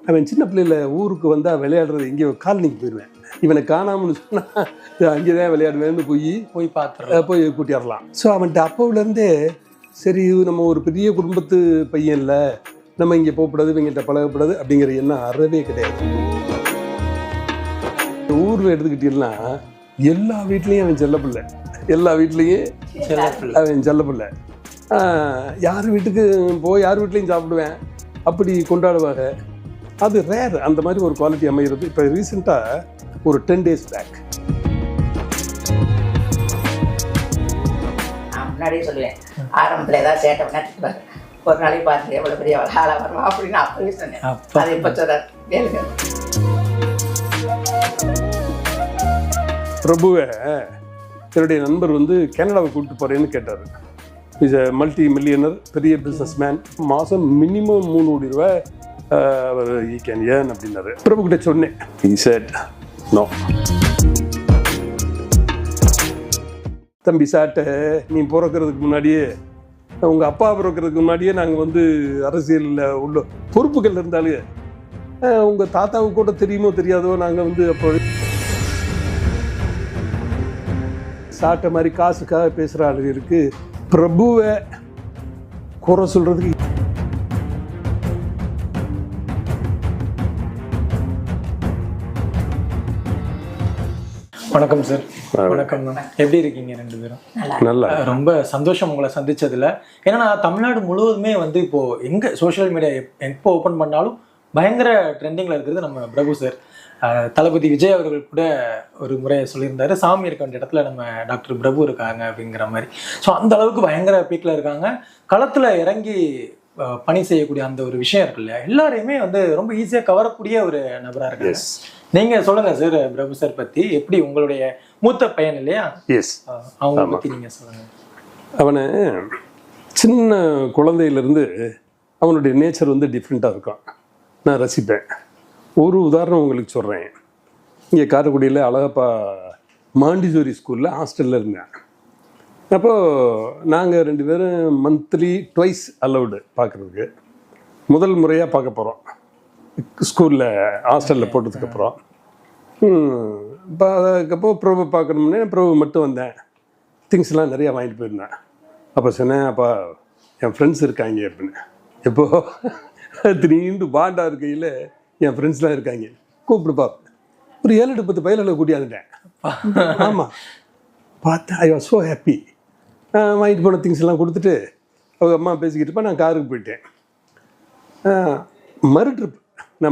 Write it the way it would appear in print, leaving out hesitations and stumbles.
அவன் சின்ன பிள்ளையில ஊருக்கு வந்தால் விளையாடுறது எங்கேயோ காலனிக்கு போயிடுவேன். இவனை காணாமன்னு சொன்னால் அங்கே தான் விளையாடுவேன்னு போய் போய் கூட்டிடலாம். ஸோ அவன்கிட்ட அப்போவிலேருந்தே சரி நம்ம ஒரு பெரிய குடும்பத்து பையன் இல்லை, நம்ம இங்கே போகக்கூடாது, இவங்கிட்ட பழகக்கூடாது அப்படிங்கிற எண்ணம் அறவே கிடையாது. ஊரில் எடுத்துக்கிட்டீங்கன்னா எல்லா வீட்லேயும் அவன் செல்லப்பிள்ளை, எல்லா வீட்லேயும் அவன் செல்லப்பிள்ளை. யார் வீட்டுக்கு யார் வீட்லேயும் சாப்பிடுவேன், அப்படி கொண்டாடுவாங்க. அது ரேர் அந்த மாதிரி ஒரு குவாலிட்டி அமைகிறது. இப்போ ரீசெண்டாக ஒரு 10 days பேக் முன்னாடியே சொல்லுவேன், ஆரம்பத்தில் ஏதாவது சேட்டை பண்ணாரு, ஒரு நாளைக்கு பார்த்து எவ்வளோ பெரிய ஆளாக வருவா அப்படின்னு அப்பவே சொன்னேன். அது இப்போ சொல்கிறார் கேளுங்க. பிரபுவை என்னுடைய நண்பர் கனடாவை கூப்பிட்டு போகிறேன்னு கேட்டார். இஸ் அ மல்டி மில்லியனர், பெரிய பிஸ்னஸ் மேன். மாதம் மினிமம் 3 கோடி ரூபாய் அவர் ஈ கேன் ஏர்ன் அப்படின்னாரு. பிரபு கிட்ட சொன்னேன். he said no. தம்பி சாட்டை, நீ பிறக்கிறதுக்கு முன்னாடியே, உங்கள் அப்பா பிறக்கிறதுக்கு முன்னாடியே நாங்கள் அரசியலில் உள்ள பொறுப்புகள் இருந்தாலும் உங்கள் தாத்தாவுக்கு கூட தெரியுமோ தெரியாதோ, நாங்கள் அப்போ சாட்டை மாதிரி காசுக்காக பேசுகிற ஆளுகளுக்கு பிரபுவை குறை சொல்கிறதுக்கு. வணக்கம் சார். வணக்கம். எப்படி இருக்கீங்க ரெண்டு பேரும்? நல்லா. ரொம்ப சந்தோஷம் உங்களை சந்திச்சதுல. ஏன்னா தமிழ்நாடு முழுவதுமே இப்போ எங்க சோஷியல் மீடியா எப்போ ஓப்பன் பண்ணாலும் பயங்கர ட்ரெண்டிங்ல இருக்கிறது நம்ம பிரபு சார். தளபதி விஜய் அவர்கள் கூட ஒரு முறை சொல்லியிருந்தாரு, சாமி இருக்க வேண்டிய இடத்துல நம்ம டாக்டர் பிரபு இருக்காங்க அப்படிங்கிற மாதிரி. ஸோ அந்த அளவுக்கு பயங்கர பீக்ல இருக்காங்க. களத்துல இறங்கி பணி செய்யக்கூடிய அந்த ஒரு விஷயம் இருக்கு இல்லையா, எல்லாரையுமே ரொம்ப ஈஸியாக கவரக்கூடிய ஒரு நபராக இருக்காங்க. நீங்க சொல்லுங்க சார், பிரபு சார் பத்தி. எப்படி உங்களுடைய மூத்த பையன் இல்லையா, அவங்க பத்தி நீங்க சொல்லுங்க. அவனை சின்ன குழந்தையிலேருந்து அவனுடைய நேச்சர் டிஃப்ரெண்ட்டாக இருக்கும். நான் ரசிப்பேன். ஒரு உதாரணம் உங்களுக்கு சொல்கிறேன். இங்கே காரைக்குடியில் அழகப்பா மாண்டிசோரி ஸ்கூலில் ஹாஸ்டலில் இருந்தேன். அப்போது நாங்கள் 2 பேரும் மந்த்லி ட்வைஸ் அலவுடு பார்க்குறதுக்கு முதல் முறையாக பார்க்க போகிறோம் ஸ்கூலில் ஹாஸ்டலில் போட்டதுக்கப்புறம். இப்போ அதுக்கப்புறம் ப்ரோவை பார்க்கணும்னே ப்ரோவை மட்டும் வந்தேன். திங்ஸ்லாம் நிறையா வாங்கிட்டு போயிருந்தேன். அப்போ சொன்னேன், அப்பா என் ஃப்ரெண்ட்ஸ் இருக்காங்க அப்படின்னு. எப்போது திடீர்னு பாண்டா இருக்கையில் என் ஃப்ரெண்ட்ஸ்லாம் இருக்காங்க, கூப்பிடுப்பா. ஒரு 7-10 பயில்களை கூட்டியாந்துட்டேன். ஆமாம், பார்த்தேன். I was so happy. வாங்கிட்டு போன திங்ஸ் எல்லாம் கொடுத்துட்டு அவங்க அம்மா பேசிக்கிட்டு நான் காருக்கு போயிட்டேன். மறு ட்ரிப்